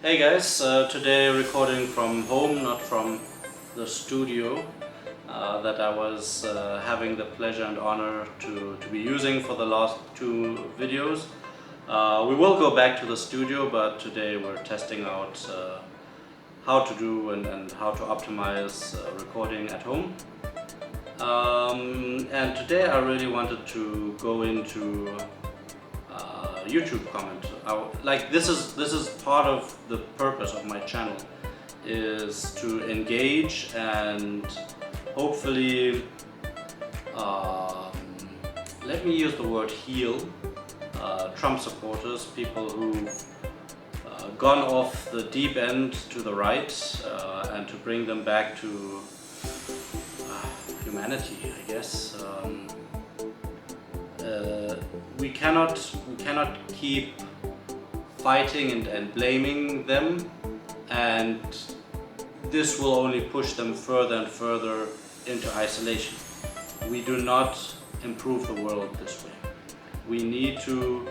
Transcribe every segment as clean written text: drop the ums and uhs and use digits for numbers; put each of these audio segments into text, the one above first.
Hey guys, today recording from home, not from the studio that I was having the pleasure and honor to be using for the last two videos. We will go back to the studio, but today we're testing out how to do and how to optimize recording at home. And today I really wanted to go into YouTube comment. This is part of the purpose of my channel, is to engage and hopefully let me use the word heal Trump supporters, people who've gone off the deep end to the right, and to bring them back to humanity, I guess. We cannot keep fighting and blaming them, and this will only push them further and further into isolation. We do not improve the world this way. We need to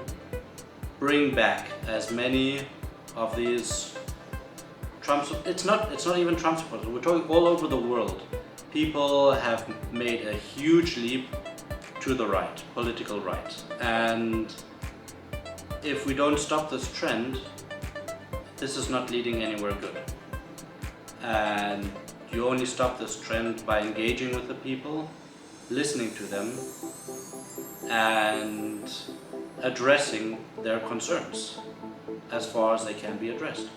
bring back as many of these it's not even Trump supporters. We're talking all over the world. People have made a huge leap to the right, political right, and if we don't stop this trend, this is not leading anywhere good. And you only stop this trend by engaging with the people, listening to them, and addressing their concerns as far as they can be addressed.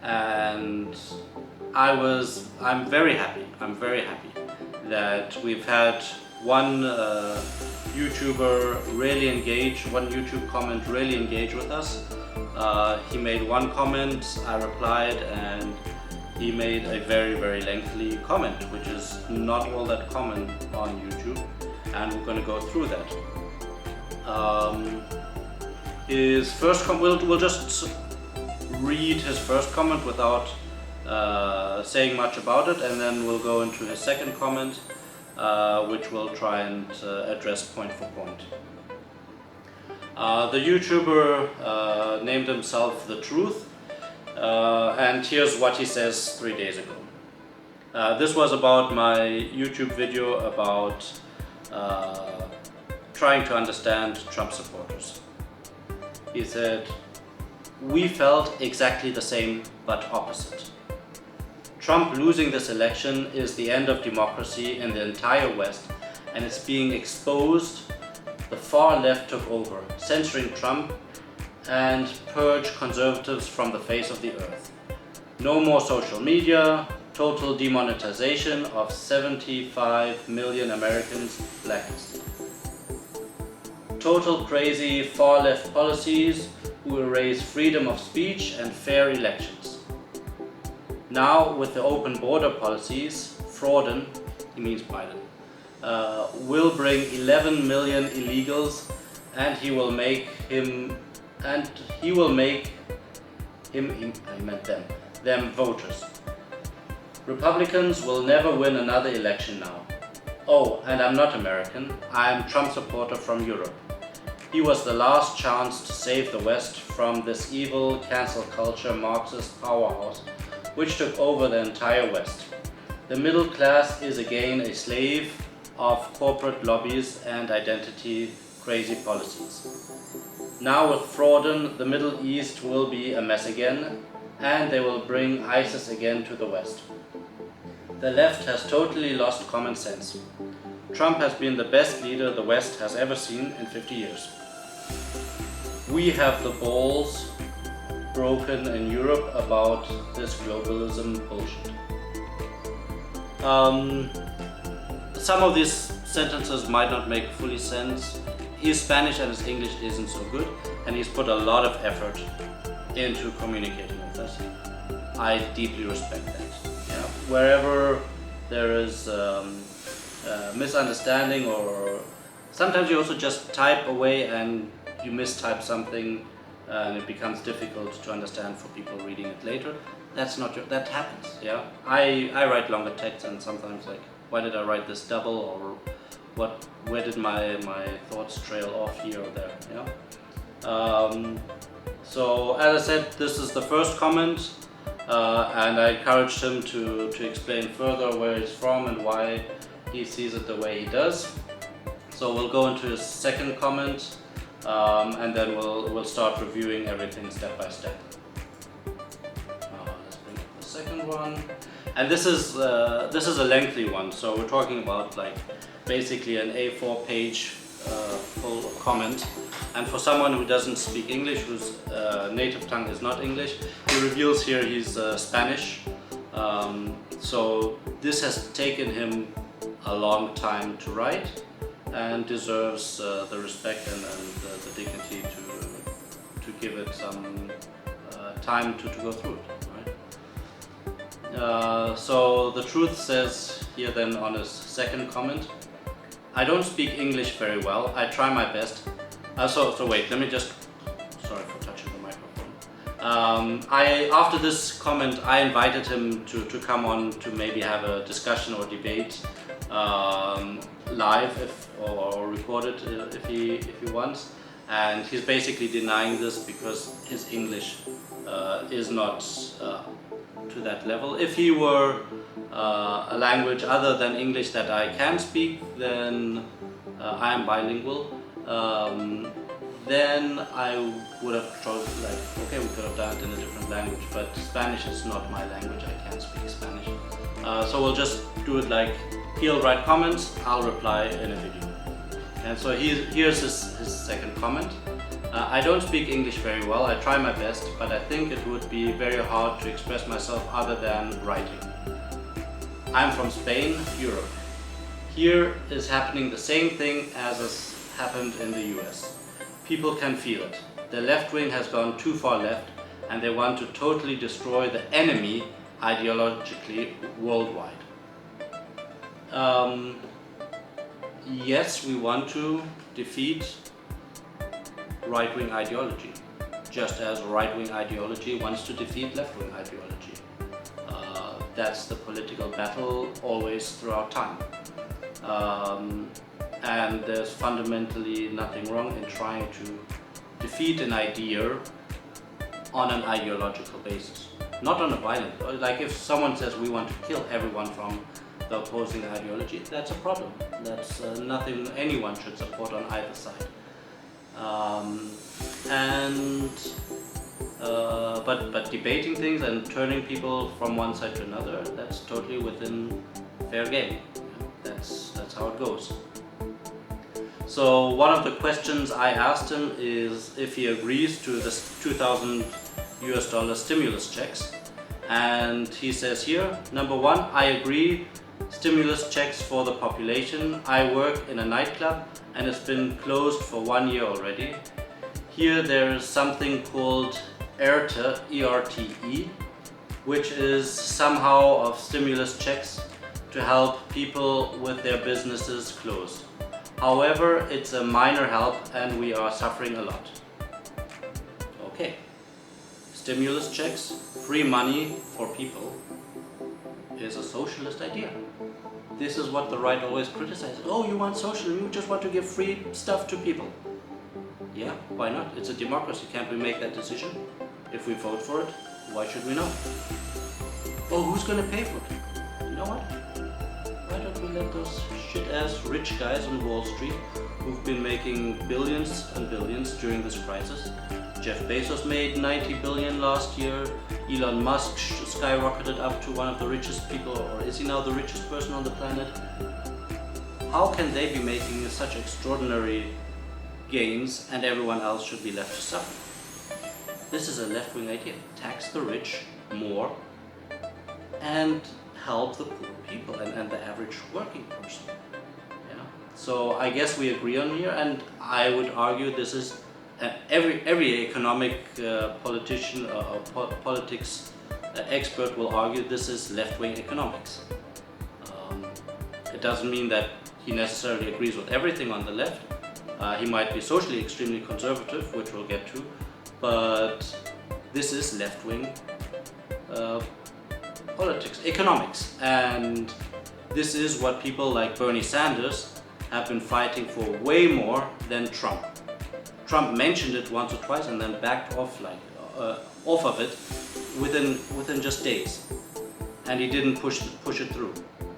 And I'm very happy that we've had one YouTuber really engage, one YouTube comment really engage with us. He made one comment, I replied, and he made a very, very lengthy comment, which is not all that common on YouTube, and we're going to go through that. His first we'll just read his first comment without saying much about it, and then we'll go into his second comment, which we'll try and address point for point. The YouTuber named himself The Truth, and here's what he says 3 days ago. This was about my YouTube video about trying to understand Trump supporters. He said, "We felt exactly the same but opposite. Trump losing this election is the end of democracy in the entire West, and it's being exposed. The far left took over, censoring Trump and purge conservatives from the face of the earth. No more social media, total demonetization of 75 million Americans blacklisted. Total crazy far left policies who erase freedom of speech and fair elections. Now, with the open border policies, Frauden," he means Biden, "will bring 11 million illegals, and he will make them voters. Republicans will never win another election now. Oh, and I'm not American, I'm Trump supporter from Europe. He was the last chance to save the West from this evil cancel culture Marxist powerhouse which took over the entire West. The middle class is again a slave of corporate lobbies and identity crazy policies. Now with Frauden, the Middle East will be a mess again, and they will bring ISIS again to the West. The left has totally lost common sense. Trump has been the best leader the West has ever seen in 50 years. We have the balls broken in Europe about this globalism bullshit." Some of these sentences might not make fully sense. His Spanish and his English isn't so good, and he's put a lot of effort into communicating with us. I deeply respect that. Yeah. Wherever there is misunderstanding, or sometimes you also just type away and you mistype something, and it becomes difficult to understand for people reading it later. That happens. Yeah, I write longer text, and sometimes like, why did I write this double, or where did my thoughts trail off here or there? Yeah. So as I said, this is the first comment, and I encouraged him to explain further where he's from and why he sees it the way he does. So we'll go into his second comment, and then we'll start reviewing everything step by step. Let's bring up the second one, and this is a lengthy one. So we're talking about like basically an A4 page full comment. And for someone who doesn't speak English, whose native tongue is not English, he reveals here he's Spanish. So this has taken him a long time to write, and deserves the respect and the dignity to give it some time to go through it. Right? So the truth says here then on his second comment, I don't speak English very well. I try my best. So wait, let me just, sorry for touching the microphone. After this comment, I invited him to come on to maybe have a discussion or debate live or recorded if he wants. And he's basically denying this because his English is not to that level. If he were a language other than English that I can speak, then I am bilingual. Then I would have told, like, okay, we could have done it in a different language, but Spanish is not my language. I can't speak Spanish. So we'll just do it like he'll write comments, I'll reply in a video. And so here's his second comment. I don't speak English very well. I try my best, but I think it would be very hard to express myself other than writing. I'm from Spain, Europe. Here is happening the same thing as has happened in the US. People can feel it. The left wing has gone too far left, and they want to totally destroy the enemy ideologically worldwide. Yes, we want to defeat right-wing ideology, just as right-wing ideology wants to defeat left-wing ideology. That's the political battle always throughout time. And there's fundamentally nothing wrong in trying to defeat an idea on an ideological basis, not on a violent. Like if someone says we want to kill everyone from the opposing ideology, that's a problem. That's nothing anyone should support on either side. But debating things and turning people from one side to another, that's totally within fair game. That's how it goes. So one of the questions I asked him is if he agrees to this $2,000 stimulus checks. And he says here, number one, I agree, stimulus checks for the population. I work in a nightclub and it's been closed for 1 year already. Here there is something called ERTE, E-R-T-E, which is somehow of stimulus checks to help people with their businesses closed. However, it's a minor help and we are suffering a lot. Okay, stimulus checks, free money for people is a socialist idea. This is what the right always criticizes. Oh, you want socialism, you just want to give free stuff to people. Yeah, why not? It's a democracy, can't we make that decision? If we vote for it, why should we not? Oh, who's gonna pay for it? You know what? Why don't we let those shit-ass rich guys on Wall Street who've been making billions and billions during this crisis? Jeff Bezos made 90 billion last year. Elon Musk skyrocketed up to one of the richest people, or is he now the richest person on the planet? How can they be making such extraordinary gains and everyone else should be left to suffer? This is a left-wing idea. Tax the rich more and help the poor people and the average working person. Yeah. So I guess we agree on here, and I would argue this is every economic politician or politics expert will argue this is left-wing economics. It doesn't mean that he necessarily agrees with everything on the left. He might be socially extremely conservative, which we'll get to, but this is left-wing politics, economics, and this is what people like Bernie Sanders have been fighting for way more than Trump. Trump mentioned it once or twice and then backed off off of it within just days, and he didn't push it through.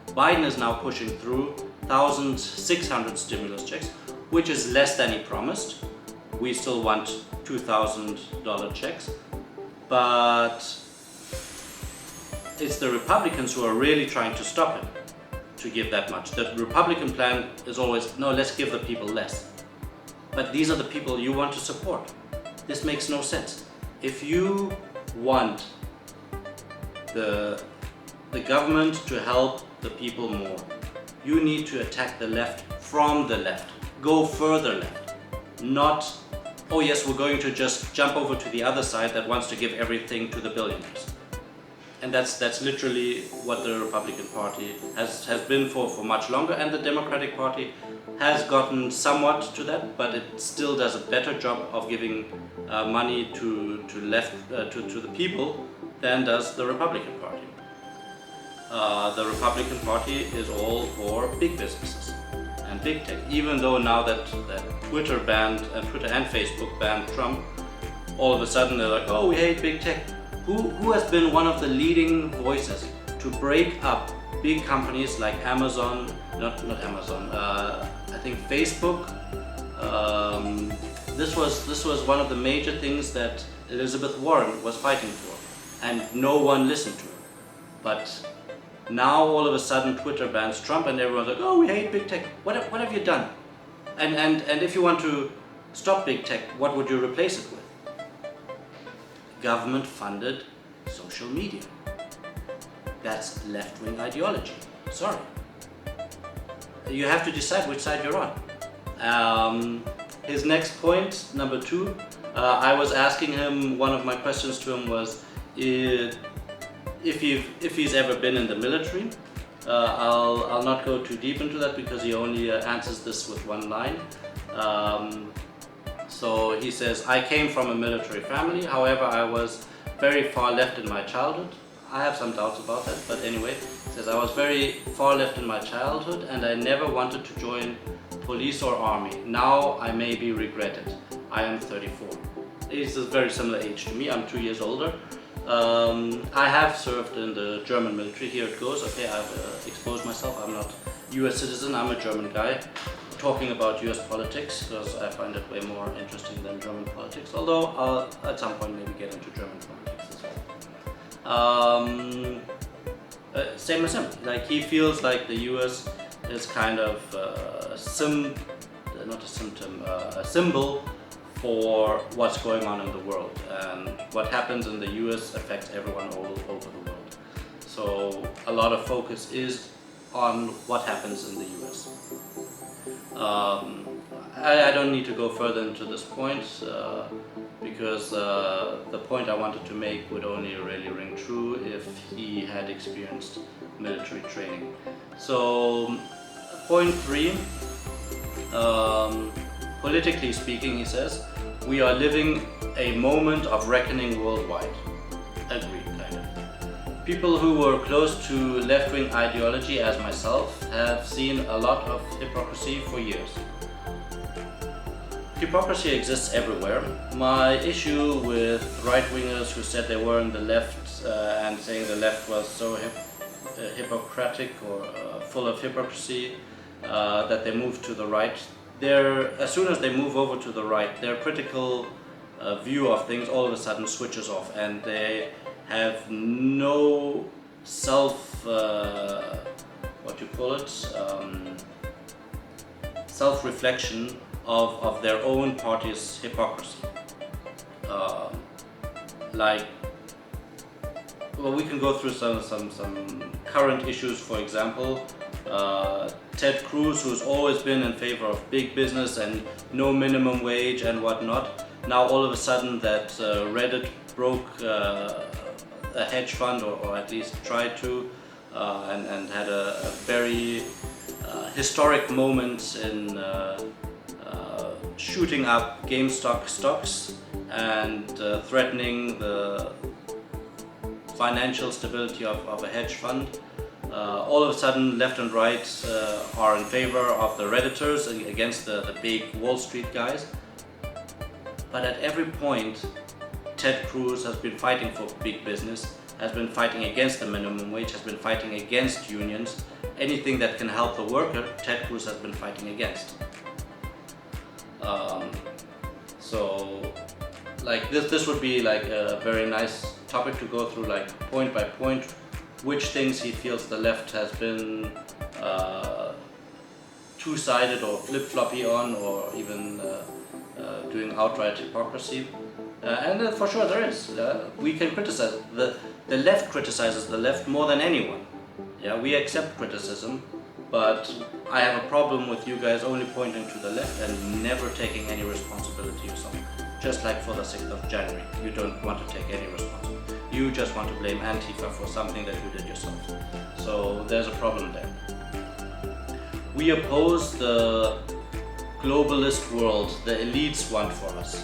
Biden is now pushing through 1,600 stimulus checks, which is less than he promised. We still want $2,000 checks, but it's the Republicans who are really trying to stop him to give that much. The Republican plan is always, no, let's give the people less. But these are the people you want to support. This makes no sense. If you want the government to help the people more, you need to attack the left from the left. Go further left. Not, oh yes, we're going to just jump over to the other side that wants to give everything to the billionaires. And that's literally what the Republican Party has been for much longer, and the Democratic Party has gotten somewhat to that, but it still does a better job of giving money to the people than does the Republican Party. The Republican Party is all for big businesses and big tech. Even though now that Twitter and Facebook banned Trump, all of a sudden they're like, oh, we hate big tech. Who has been one of the leading voices to break up big companies like Amazon, not Amazon, I think Facebook. This was one of the major things that Elizabeth Warren was fighting for, and no one listened to her. But now all of a sudden Twitter bans Trump and everyone's like, oh, we hate big tech. What have you done? And if you want to stop big tech, what would you replace it with? Government-funded social media. That's left-wing ideology. Sorry. You have to decide which side you're on. His next point, number 2, I was asking him, one of my questions to him was if he's ever been in the military. I'll not go too deep into that because he only answers this with one line. So he says, I came from a military family, however I was very far left in my childhood. I have some doubts about that, but anyway, he says, I was very far left in my childhood and I never wanted to join police or army. Now I maybe regret it. I am 34. He's a very similar age to me, I'm 2 years older. I have served in the German military, here it goes. Okay, I've exposed myself, I'm not US citizen, I'm a German guy. Talking about US politics because I find it way more interesting than German politics, although I'll at some point maybe get into German politics as well. Same as him, like he feels like the US is kind of a symbol for what's going on in the world, and what happens in the US affects everyone all over the world. So a lot of focus is on what happens in the US. I don't need to go further into this point because the point I wanted to make would only really ring true if he had experienced military training. So, point 3, politically speaking, he says, we are living a moment of reckoning worldwide. Agreed, kind of. People who were close to left-wing ideology, as myself, have seen a lot of hypocrisy for years. Hypocrisy exists everywhere. My issue with right-wingers who said they were on the left and saying the left was so hypocritic or full of hypocrisy that they moved to the right. As soon as they move over to the right, their critical view of things all of a sudden switches off, and they have no self-reflection of their own party's hypocrisy. We can go through some current issues. For example, Ted Cruz, who's always been in favor of big business and no minimum wage and whatnot. Now all of a sudden that Reddit broke a hedge fund, or at least tried to, and had a very historic moment in shooting up GameStop stocks and threatening the financial stability of a hedge fund. All of a sudden, left and right are in favor of the Redditors against the big Wall Street guys. But at every point, Ted Cruz has been fighting for big business, has been fighting against the minimum wage, has been fighting against unions. Anything that can help the worker, Ted Cruz has been fighting against. So like this would be like a very nice topic to go through, like point by point, which things he feels the left has been two-sided or flip-floppy on, or even doing outright hypocrisy. And for sure there is. We can criticize. The left criticizes the left more than anyone. Yeah, we accept criticism, but I have a problem with you guys only pointing to the left and never taking any responsibility or something. Just like for the 6th of January, you don't want to take any responsibility. You just want to blame Antifa for something that you did yourself. So there's a problem there. We oppose the globalist world the elites want for us.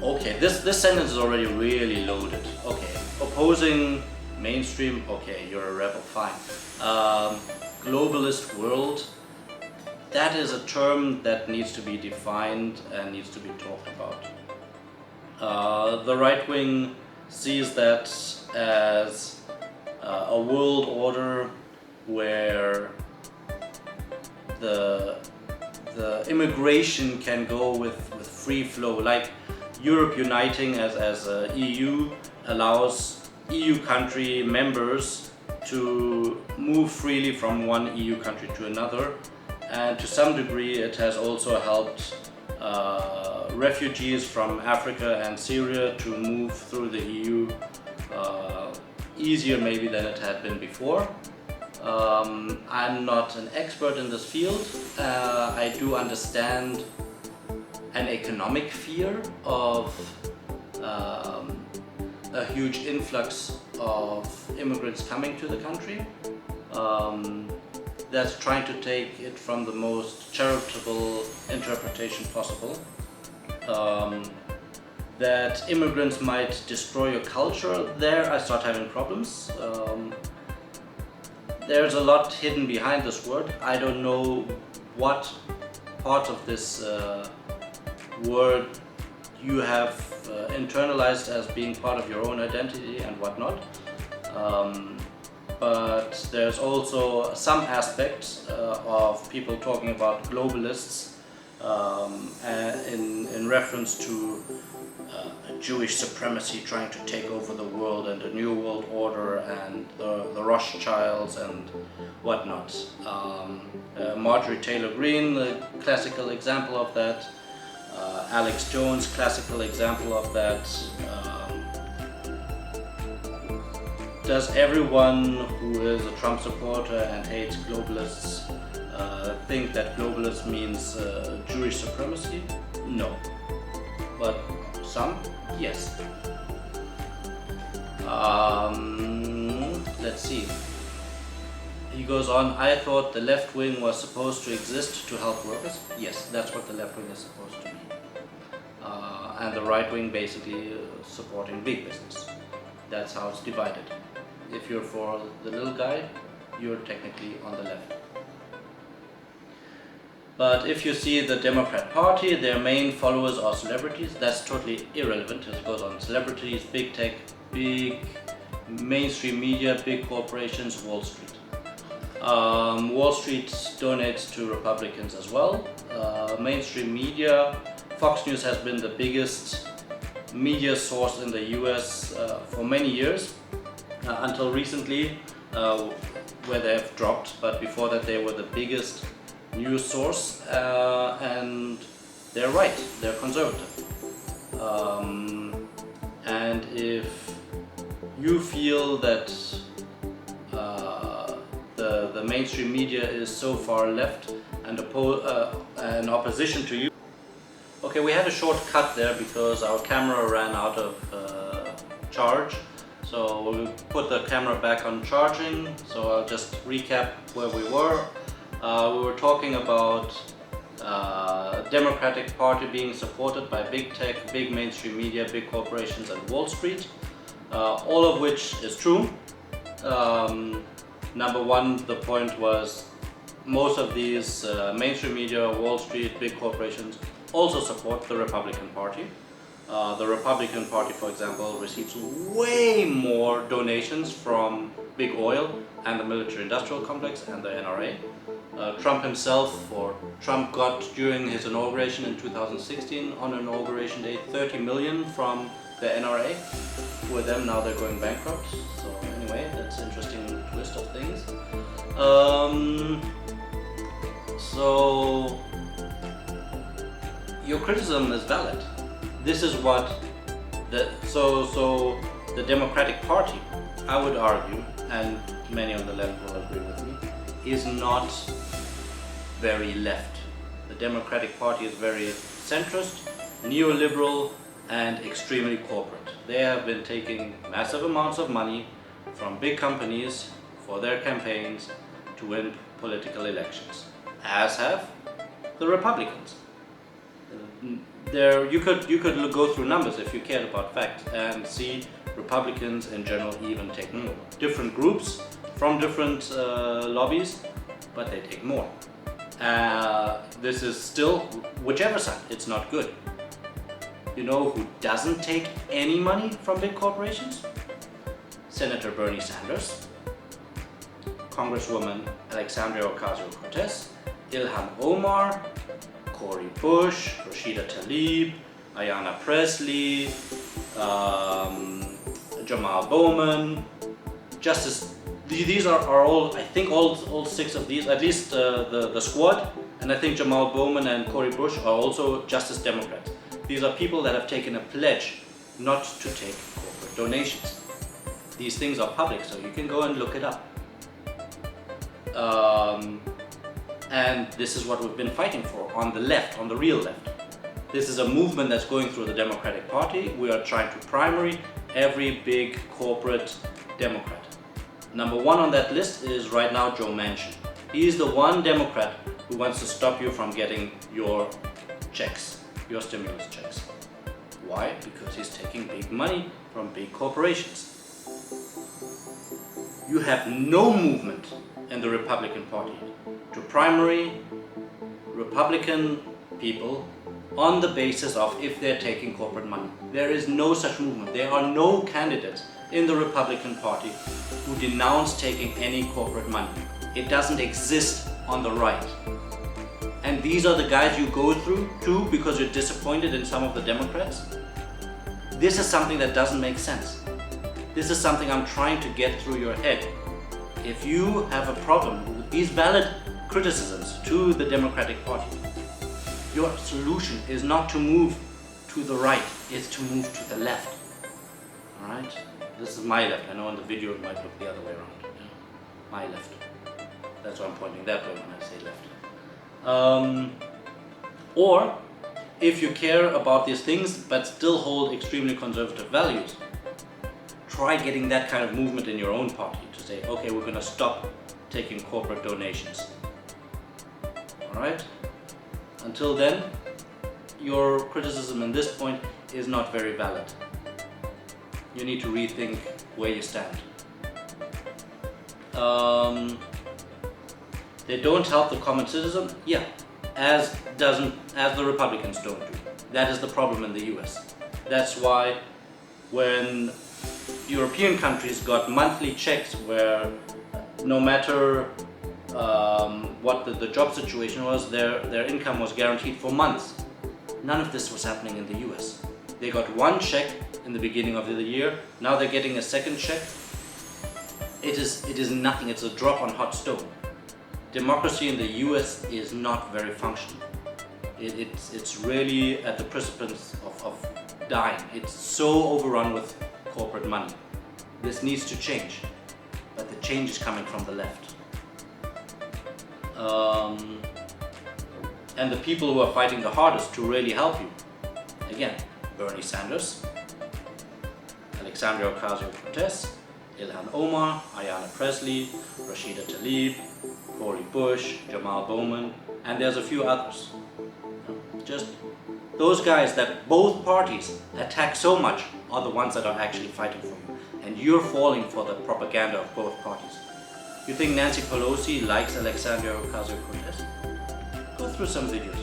Okay, this sentence is already really loaded. Okay, opposing mainstream, okay, you're a rebel, fine. Globalist world, that is a term that needs to be defined and needs to be talked about. The right wing sees that as a world order where the immigration can go with free flow, like Europe uniting as a EU allows EU country members to move freely from one EU country to another, and to some degree it has also helped refugees from Africa and Syria to move through the EU easier maybe than it had been before. I'm not an expert in this field. I do understand an economic fear of a huge influx of immigrants coming to the country. That's trying to take it from the most charitable interpretation possible. That immigrants might destroy your culture, there I start having problems. There's a lot hidden behind this word. I don't know what part of this word you have internalized as being part of your own identity and whatnot. But there's also some aspects of people talking about globalists in reference to Jewish supremacy trying to take over the world and a new world order and the Rothschilds and whatnot. Marjorie Taylor Greene, the classical example of that. Alex Jones, classical example of that. Does everyone who is a Trump supporter and hates globalists think that globalist means Jewish supremacy? No. But some, yes. Let's see. He goes on, I thought the left wing was supposed to exist to help workers. Yes, that's what the left wing is supposed to be. And the right wing basically supporting big business. That's how it's divided. If you're for the little guy, you're technically on the left. But if you see the Democrat Party, their main followers are celebrities. That's totally irrelevant. It goes on celebrities, big tech, big mainstream media, big corporations, Wall Street. Wall Street donates to Republicans as well. Mainstream media, Fox News has been the biggest media source in the US for many years, until recently, where they have dropped, but before that they were the biggest news source, and they're right, they're conservative. And if you feel that the mainstream media is so far left and an opposition to you. Okay, we had a short cut there because our camera ran out of charge. So we'll put the camera back on charging. So I'll just recap where we were. We were talking about Democratic Party being supported by big tech, big mainstream media, big corporations and Wall Street. All of which is true. Number one, the point was most of these mainstream media, Wall Street, big corporations also support the Republican Party. The Republican Party, for example, receives way more donations from big oil and the military-industrial complex and the NRA. Trump himself, or Trump got during his inauguration in 2016, on inauguration day, 30 million from the NRA. With them, now they're going bankrupt. So anyway, that's an interesting twist of things. So your criticism is valid. This is what the Democratic Party, I would argue, and many on the left will agree with me, is not very left. The Democratic Party is very centrist, neoliberal, and extremely corporate. They have been taking massive amounts of money from big companies for their campaigns to win political elections, as have the Republicans. You could go through numbers if you cared about facts and see Republicans in general even take more. Different groups from different lobbies, but they take more. This is still, whichever side, it's not good. You know who doesn't take any money from big corporations? Senator Bernie Sanders, Congresswoman Alexandria Ocasio-Cortez, Ilhan Omar, Cori Bush, Rashida Tlaib, Ayanna Pressley, Jamal Bowman, these are all, I think all six of these, at least the squad, and I think Jamal Bowman and Cori Bush are also Justice Democrats. These are people that have taken a pledge not to take corporate donations. These things are public, so you can go and look it up. And this is what we've been fighting for on the left, on the real left. This is a movement that's going through the Democratic Party. We are trying to primary every big corporate Democrat. Number one on that list is right now Joe Manchin. He is the one Democrat who wants to stop you from getting your checks, your stimulus checks. Why? Because he's taking big money from big corporations. You have no movement in the Republican Party to primary Republican people on the basis of if they're taking corporate money. There is no such movement. There are no candidates in the Republican Party who denounce taking any corporate money. It doesn't exist on the right. And these are the guys you go through to because you're disappointed in some of the Democrats. This is something that doesn't make sense. This is something I'm trying to get through your head. If you have a problem with these valid criticisms to the Democratic Party, your solution is not to move to the right, it's to move to the left. Alright? This is my left. I know in the video it might look the other way around. Yeah? My left. That's why I'm pointing that way when I say left. Or, if you care about these things but still hold extremely conservative values, try getting that kind of movement in your own party to say, okay, we're going to stop taking corporate donations. Alright? Until then, your criticism at this point is not very valid. You need to rethink where you stand. They don't help the common citizen? Yeah, as the Republicans don't do. That is the problem in the US. That's why when European countries got monthly checks where no matter what the job situation was, their income was guaranteed for months. None of this was happening in the US. They got one check in the beginning of the year, now they're getting a second check. It is nothing, it's a drop on hot stone. Democracy in the US is not very functional. It's really at the precipice of dying. It's so overrun with corporate money. This needs to change, but the change is coming from the left. And the people who are fighting the hardest to really help you, again, Bernie Sanders, Alexandria Ocasio-Cortez, Ilhan Omar, Ayanna Pressley, Rashida Tlaib, Cori Bush, Jamal Bowman, and there's a few others. Just those guys that both parties attack so much are the ones that are actually fighting for you. And you're falling for the propaganda of both parties. You think Nancy Pelosi likes Alexandria Ocasio-Cortez? Go through some videos.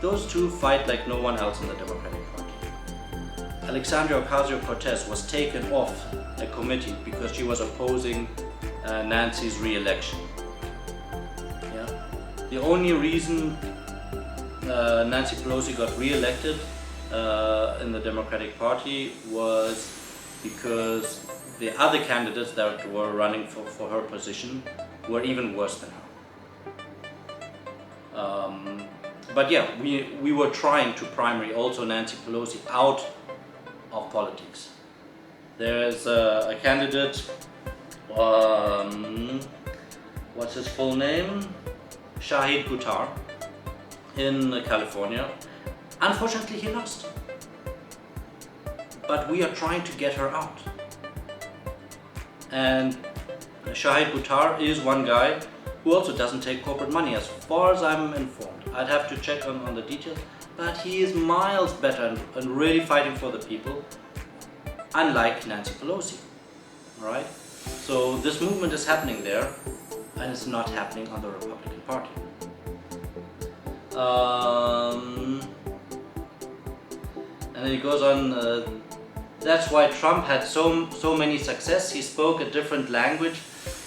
those two fight like no one else in the Democratic Party. Alexandria Ocasio-Cortez was taken off a committee because she was opposing Nancy's re-election. Yeah? The only reason Nancy Pelosi got re-elected in the Democratic Party was because the other candidates that were running for her position were even worse than her. But yeah, we were trying to primary also Nancy Pelosi out of politics. There's a candidate, what's his full name? Shahid Buttar in California. Unfortunately, he lost. But we are trying to get her out. And Shahid Buttar is one guy who also doesn't take corporate money, as far as I'm informed. I'd have to check on the details, but he is miles better and really fighting for the people, unlike Nancy Pelosi. All right? So this movement is happening there, and it's not happening on the Republican Party. And then he goes on, that's why Trump had so many success. He spoke a different language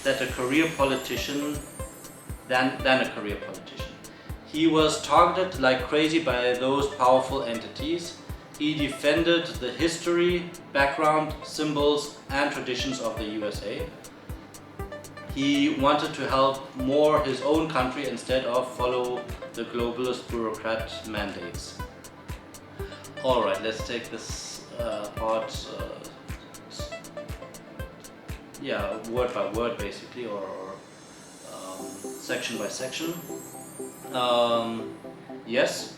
than a career politician. He was targeted like crazy by those powerful entities. He defended the history, background, symbols, and traditions of the USA. He wanted to help more his own country instead of follow the globalist bureaucrat mandates. All right, let's take this part, word by word basically, or section by section. Yes,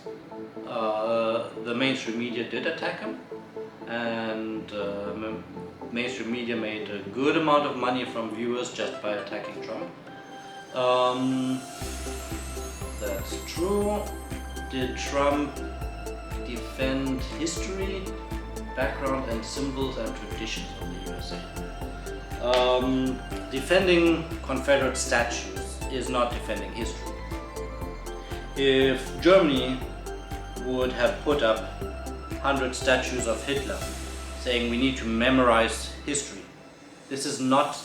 the mainstream media did attack him, and mainstream media made a good amount of money from viewers just by attacking Trump. That's true. Did Trump defend history, background and symbols and traditions of the USA? Defending Confederate statues is not defending history. If Germany would have put up 100 statues of Hitler saying we need to memorize history, this is not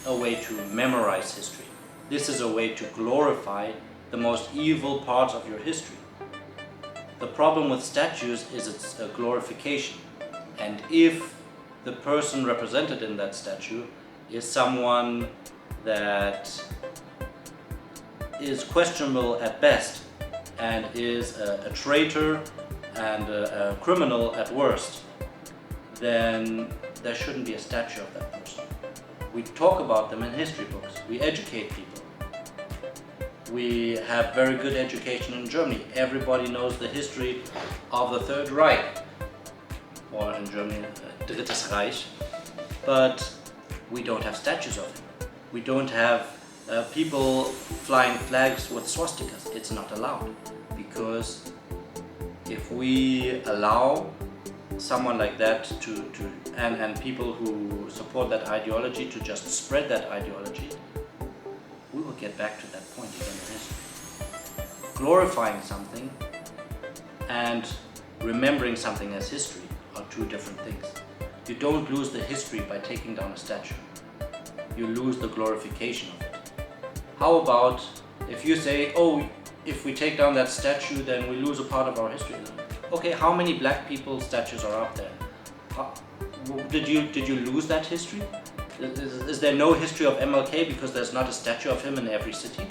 a way to memorize history. This is a way to glorify the most evil parts of your history. The problem with statues is it's a glorification, and if the person represented in that statue is someone that is questionable at best and is a traitor and a criminal at worst, then there shouldn't be a statue of that person. We talk about them in history books, we educate people. We have very good education in Germany. Everybody knows the history of the Third Reich, or in Germany, Drittes Reich, but we don't have statues of him. We don't have people flying flags with swastikas. It's not allowed, because if we allow someone like that and people who support that ideology to just spread that ideology, we will get back to that point again in history. Glorifying something and remembering something as history are two different things. You don't lose the history by taking down a statue. You lose the glorification of it. How about if you say, oh, if we take down that statue, then we lose a part of our history. Okay, how many black people statues are up there? Did you lose that history? Is there no history of MLK because there's not a statue of him in every city?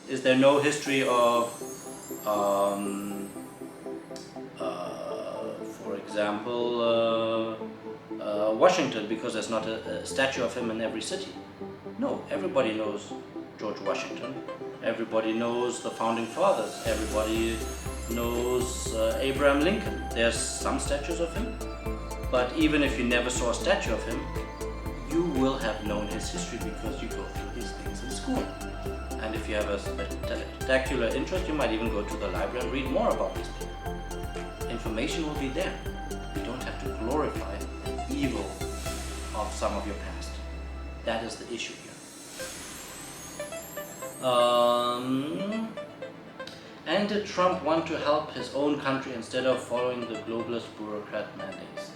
Is there no history of, for example, Washington because there's not a statue of him in every city? No, everybody knows George Washington. Everybody knows the founding fathers. Everybody knows Abraham Lincoln. There's some statues of him, but even if you never saw a statue of him, you will have known his history because you go through his things in school. And if you have a spectacular interest, you might even go to the library and read more about these people. Information will be there. You don't have to glorify the evil of some of your past. That is the issue here. And did Trump want to help his own country instead of following the globalist bureaucrat mandates?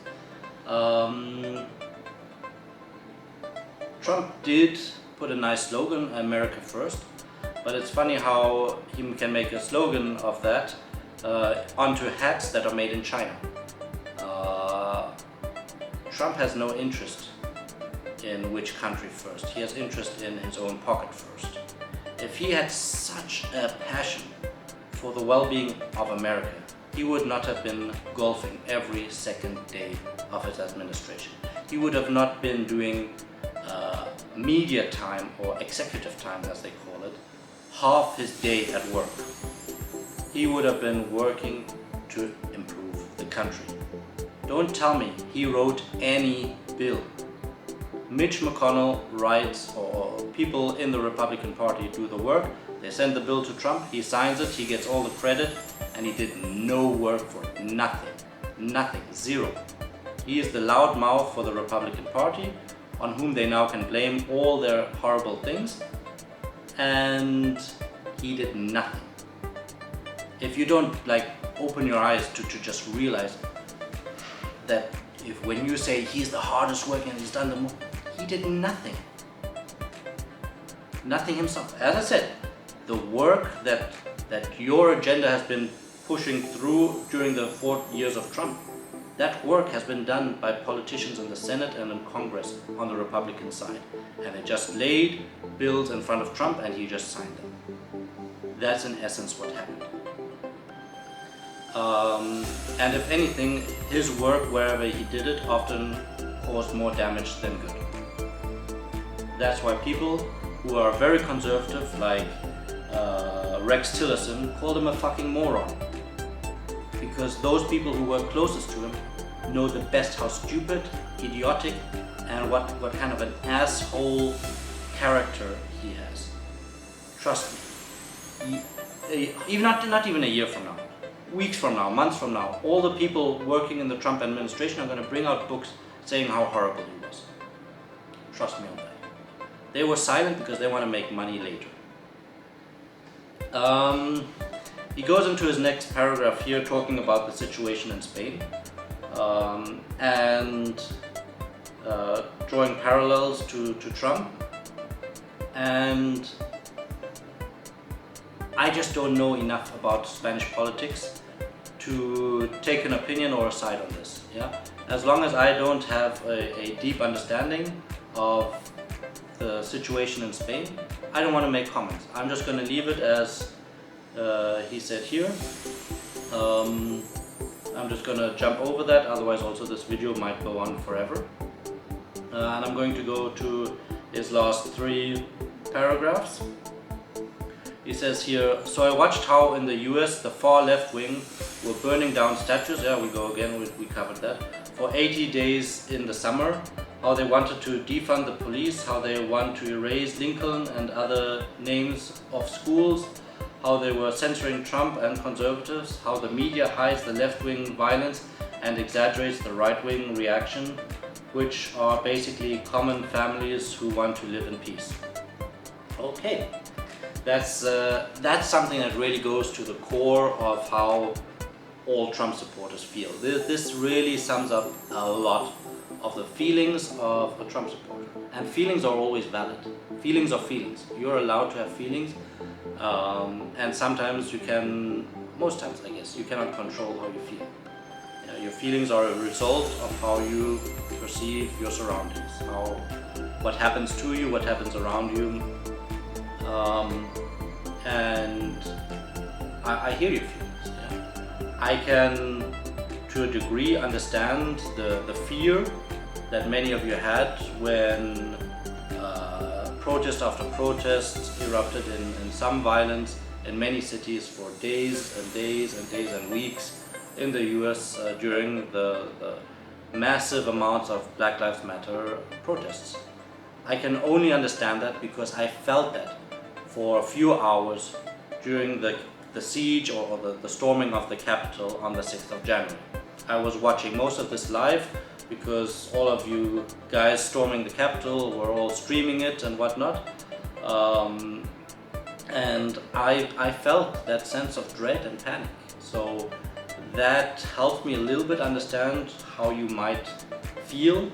Trump did put a nice slogan, America First, but it's funny how he can make a slogan of that onto hats that are made in China. Trump has no interest in which country first. He has interest in his own pocket first. If he had such a passion for the well-being of America, he would not have been golfing every second day of his administration. He would have not been doing media time or executive time, as they call it, half his day at work. He would have been working to improve the country. Don't tell me he wrote any bill. Mitch McConnell writes, or people in the Republican Party do the work. They send the bill to Trump, he signs it, he gets all the credit, and he did no work for it. Nothing, zero. He is the loud mouth for the Republican Party, on whom they now can blame all their horrible things, and he did nothing. If you don't open your eyes to just realize that when you say he's the hardest working and he's done the most, he did nothing. Nothing himself. As I said, the work that your agenda has been pushing through during the 4 years of Trump, that work has been done by politicians in the Senate and in Congress on the Republican side. And they just laid bills in front of Trump and he just signed them. That's in essence what happened. And if anything, his work wherever he did it often caused more damage than good. That's why people who are very conservative, like Rex Tillerson, called him a fucking moron. Because those people who were closest to him know the best how stupid, idiotic, and what kind of an asshole character he has. Trust me. Even not even a year from now, weeks from now, months from now, all the people working in the Trump administration are going to bring out books saying how horrible he was. Trust me on that. They were silent because they want to make money later. He goes into his next paragraph here talking about the situation in Spain and drawing parallels to Trump. And I just don't know enough about Spanish politics to take an opinion or a side on this. Yeah? As long as I don't have a deep understanding of the situation in Spain, I don't want to make comments. I'm just going to leave it as he said here. I'm just going to jump over that, otherwise also this video might go on forever. And I'm going to go to his last 3 paragraphs. He says here, so I watched how in the US the far left wing were burning down statues, yeah, we go again, we covered that, for 80 days in the summer, how they wanted to defund the police, how they want to erase Lincoln and other names of schools, how they were censoring Trump and conservatives, how the media hides the left-wing violence and exaggerates the right-wing reaction, which are basically common families who want to live in peace. Okay. That's something that really goes to the core of how all Trump supporters feel. This really sums up a lot of the feelings of a Trump supporter. And feelings are always valid. Feelings are feelings. You're allowed to have feelings. And sometimes you can, most times I guess, you cannot control how you feel. Your feelings are a result of how you perceive your surroundings, what happens to you, what happens around you. And I hear your feelings. Yeah? I can, to a degree, understand the fear that many of you had when protest after protest erupted in some violence in many cities for days and days and days and weeks in the US during the massive amounts of Black Lives Matter protests. I can only understand that because I felt that for a few hours during the siege or the storming of the Capitol on the 6th of January. I was watching most of this live because all of you guys storming the Capitol were all streaming it and whatnot. And I felt that sense of dread and panic. So that helped me a little bit understand how you might feel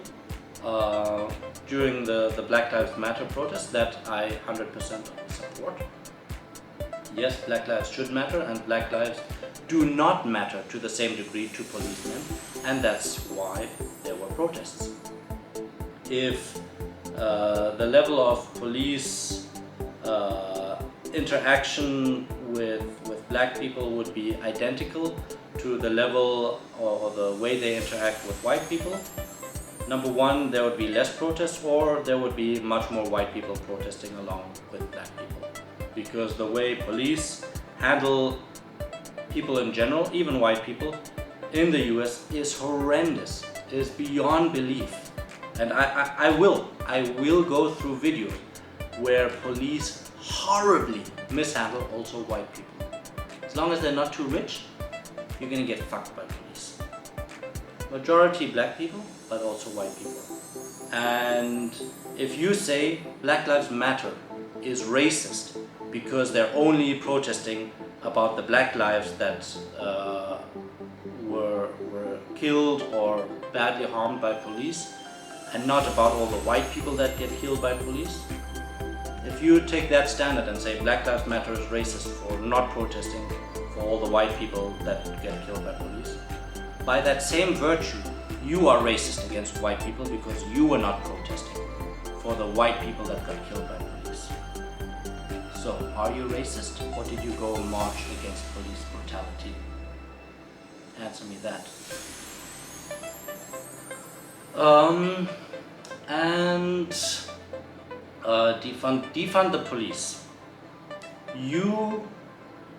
during the Black Lives Matter protest that I 100% support. Yes, Black lives should matter, and Black lives do not matter to the same degree to policemen, and that's why there were protests. If the level of police interaction with black people would be identical to the level or the way they interact with white people, number one, there would be less protests, or there would be much more white people protesting along with black people. Because the way police handle people in general, even white people, in the US is horrendous, is beyond belief. And I will go through videos where police horribly mishandle also white people. As long as they're not too rich, you're gonna get fucked by police. Majority black people, but also white people. And if you say Black Lives Matter is racist because they're only protesting about the black lives that were killed or badly harmed by police, and not about all the white people that get killed by police. If you take that standard and say Black Lives Matter is racist for not protesting for all the white people that get killed by police, by that same virtue, you are racist against white people because you were not protesting for the white people that got killed by police. So, are you racist, or did you go march against police brutality? Answer me that. Defund the police. You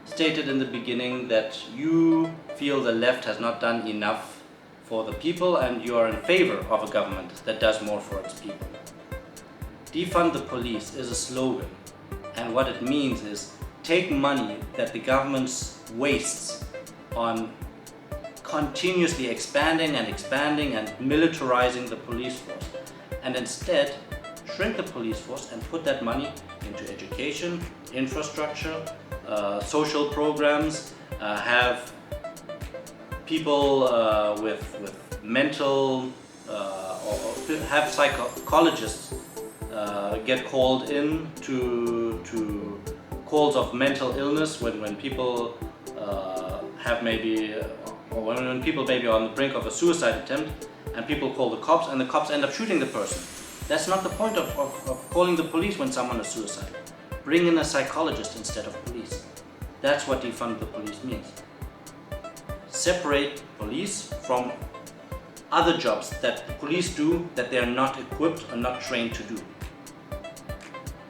stated in the beginning that you feel the left has not done enough for the people, and you are in favor of a government that does more for its people. Defund the police is a slogan, and what it means is take money that the government wastes on continuously expanding and militarizing the police force, and instead shrink the police force and put that money into education, infrastructure, social programs, have people with mental or have psychologists get called in to calls of mental illness when people have maybe or when people maybe are on the brink of a suicide attempt, and people call the cops and the cops end up shooting the person. That's not the point of calling the police when someone is suicidal. Bring in a psychologist instead of police. That's what defund the police means. Separate police from other jobs that the police do that they are not equipped or not trained to do.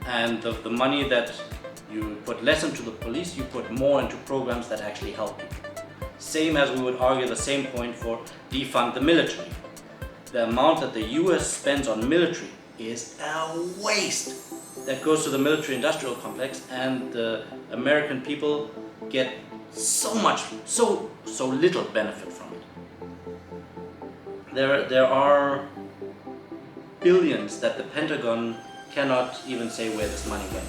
And the money that you put less into the police, you put more into programs that actually help people. Same as we would argue the same point for defund the military. The amount that the US spends on military is a waste that goes to the military industrial complex, and the American people get so little benefit from it. There are billions that the Pentagon cannot even say where this money went.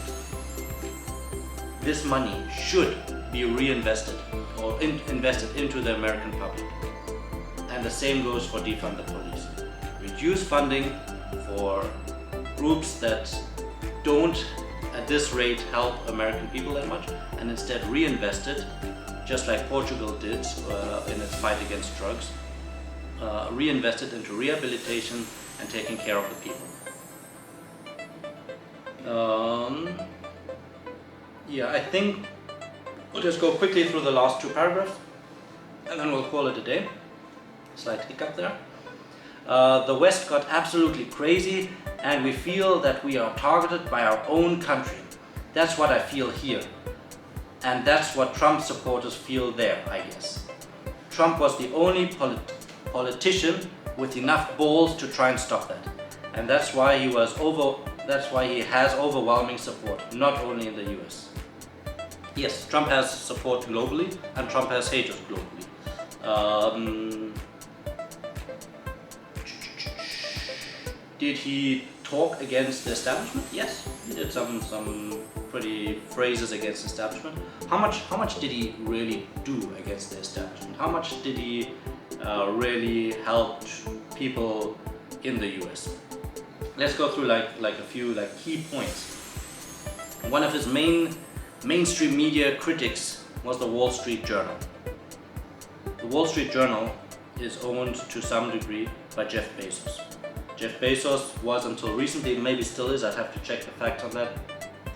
This money should be reinvested or invested into the American public. And the same goes for defund the police. Reduce funding for groups that don't at this rate help American people that much, and instead reinvest it, just like Portugal did in its fight against drugs, reinvest it into rehabilitation and taking care of the people. Yeah, I think we'll just go quickly through the last two paragraphs and then we'll call it a day. Slight hiccup there. The West got absolutely crazy, and we feel that we are targeted by our own country. That's what I feel here. And that's what Trump supporters feel there, I guess. Trump was the only politician with enough balls to try and stop that. And that's why he has overwhelming support, not only in the US. Yes, Trump has support globally, and Trump has haters globally. Did he talk against the establishment? Yes, he did some pretty phrases against the establishment. How much did he really do against the establishment? How much did he really help people in the US? Let's go through like a few key points. One of his mainstream media critics was the Wall Street Journal. The Wall Street Journal is owned to some degree by Jeff Bezos. Jeff Bezos was, until recently, maybe still is, I'd have to check the facts on that,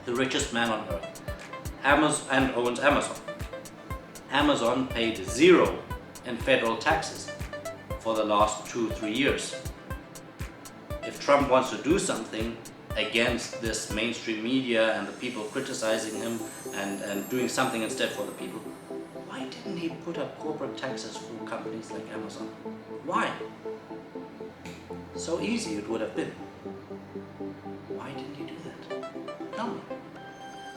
the richest man on earth. And owns Amazon. Amazon paid 0 in federal taxes for the last 2-3 years. If Trump wants to do something against this mainstream media and the people criticizing him and doing something instead for the people, why didn't he put up corporate taxes for companies like Amazon? Why? So easy it would have been. Why didn't he do that? No.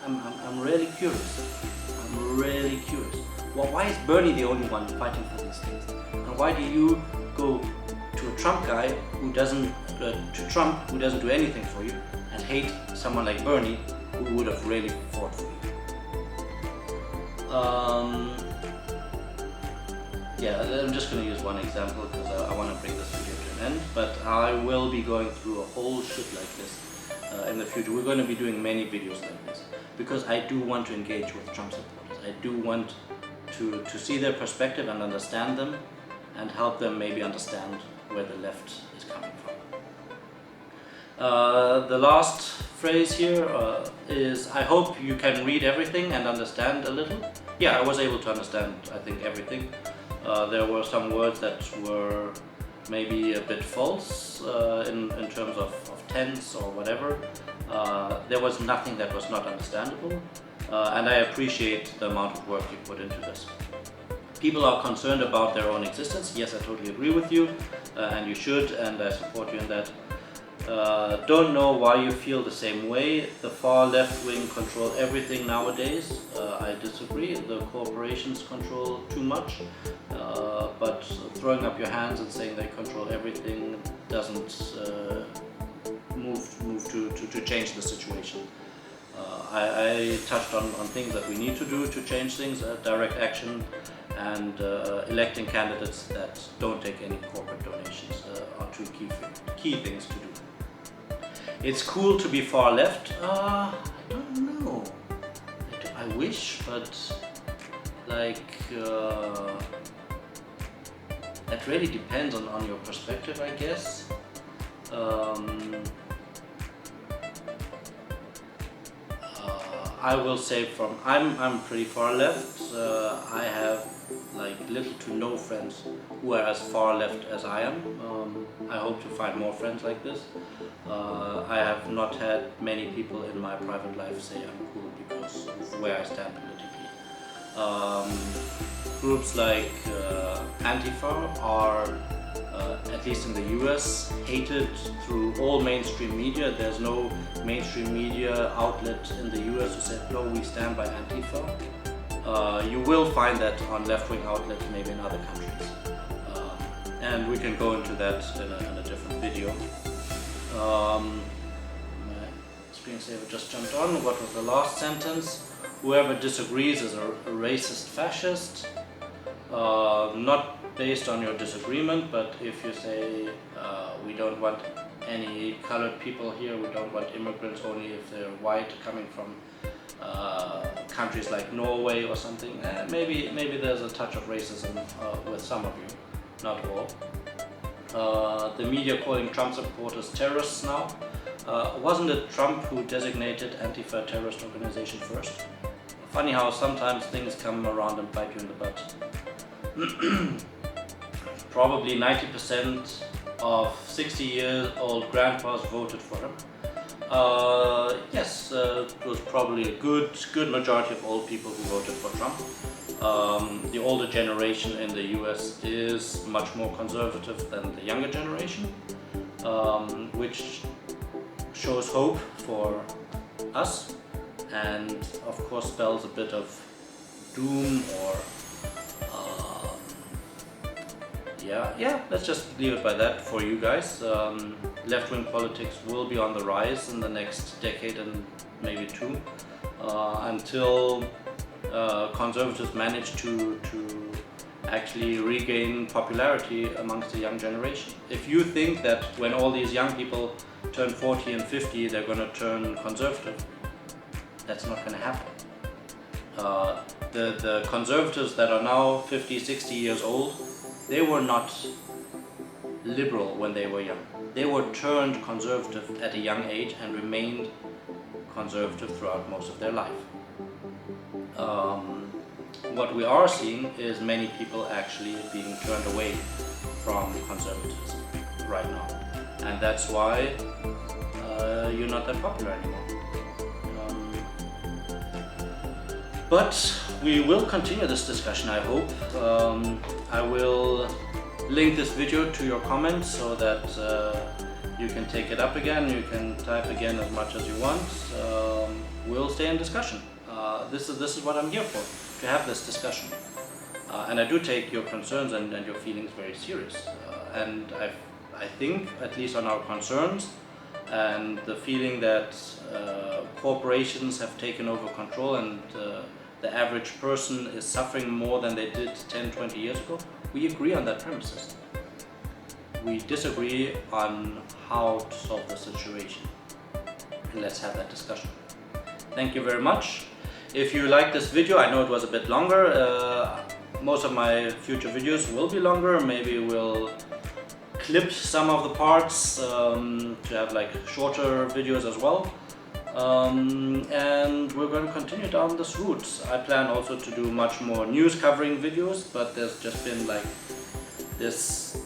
I'm really curious. I'm really curious. Well, why is Bernie the only one fighting for these things? And why do you go to a Trump guy who doesn't do anything for you, and hate someone like Bernie who would have really fought for you? Yeah, I'm just going to use one example because I want to bring this video to an end, but I will be going through a whole shit like this in the future. We're going to be doing many videos like this because I do want to engage with Trump supporters. I do want to see their perspective and understand them and help them maybe understand where the left is coming from. The last phrase here is, I hope you can read everything and understand a little. Yeah, I was able to understand, I think, everything. There were some words that were maybe a bit false in terms of tense or whatever. There was nothing that was not understandable, and I appreciate the amount of work you put into this. People are concerned about their own existence. Yes, I totally agree with you, and you should, and I support you in that. Don't know why you feel the same way. The far left wing control everything nowadays. I disagree. The corporations control too much, but throwing up your hands and saying they control everything doesn't move to change the situation. I touched on things that we need to do to change things, direct action, and electing candidates that don't take any corporate donations are two key things to do. It's cool to be far left. I don't know. I wish, but like that really depends on your perspective, I guess. I will say I'm pretty far left. I have like little to no friends who are as far left as I am. I hope to find more friends like this. I have not had many people in my private life say I'm cool because of where I stand politically. Groups like Antifa are, at least in the US, hated through all mainstream media. There's no mainstream media outlet in the US who said, no, we stand by Antifa. You will find that on left-wing outlets, maybe in other countries. And we can go into that in a different video. My screensaver just jumped on. What was the last sentence? Whoever disagrees is a racist fascist. Not based on your disagreement, but if you say we don't want any colored people here, we don't want immigrants, only if they're white coming from countries like Norway or something, maybe there's a touch of racism with some of you, not all. The media calling Trump supporters terrorists now. Wasn't it Trump who designated Antifa a terrorist organization first? Funny how sometimes things come around and bite you in the butt. Probably 90% of 60-year-old grandpas voted for him. Yes, it was probably a good majority of old people who voted for Trump. The older generation in the US is much more conservative than the younger generation, which shows hope for us, and of course spells a bit of doom or yeah, let's just leave it by that for you guys. left-wing politics will be on the rise in the next decade and maybe two, until conservatives manage to actually regain popularity amongst the young generation. If you think that when all these young people turn 40 and 50 they're going to turn conservative, that's not going to happen. The conservatives that are now 50, 60 years old, they were not liberal when they were young. They were turned conservative at a young age and remained conservative throughout most of their life. What we are seeing is many people actually being turned away from conservatism right now, and that's why you're not that popular anymore. But we will continue this discussion, I hope. I will link this video to your comments so that you can take it up again, you can type again as much as you want. We'll stay in discussion. This is what I'm here for, to have this discussion. And I do take your concerns and your feelings very serious. And I think, at least on our concerns and the feeling that corporations have taken over control and the average person is suffering more than they did 10, 20 years ago, we agree on that premises. We disagree on how to solve the situation. And let's have that discussion. Thank you very much. If you like this video, I know it was a bit longer. Most of my future videos will be longer. Maybe we'll clip some of the parts to have like shorter videos as well. And we're going to continue down this route. I plan also to do much more news covering videos, but there's just been like this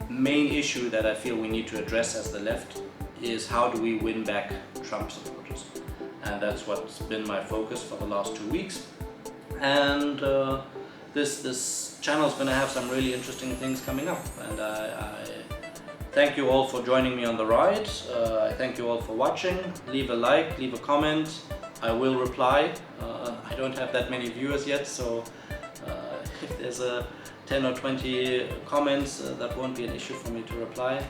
main issue that I feel we need to address as the left is how do we win back Trump supporters. And that's what's been my focus for the last 2 weeks. And this channel is going to have some really interesting things coming up. And I thank you all for joining me on the ride. I thank you all for watching. Leave a like, leave a comment. I will reply. I don't have that many viewers yet, so if there's 10 or 20 comments, that won't be an issue for me to reply.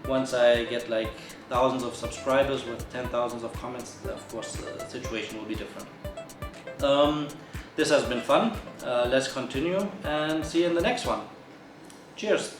Once I get like thousands of subscribers with 10,000 of comments, of course the situation will be different. This has been fun. Let's continue and see you in the next one. Cheers!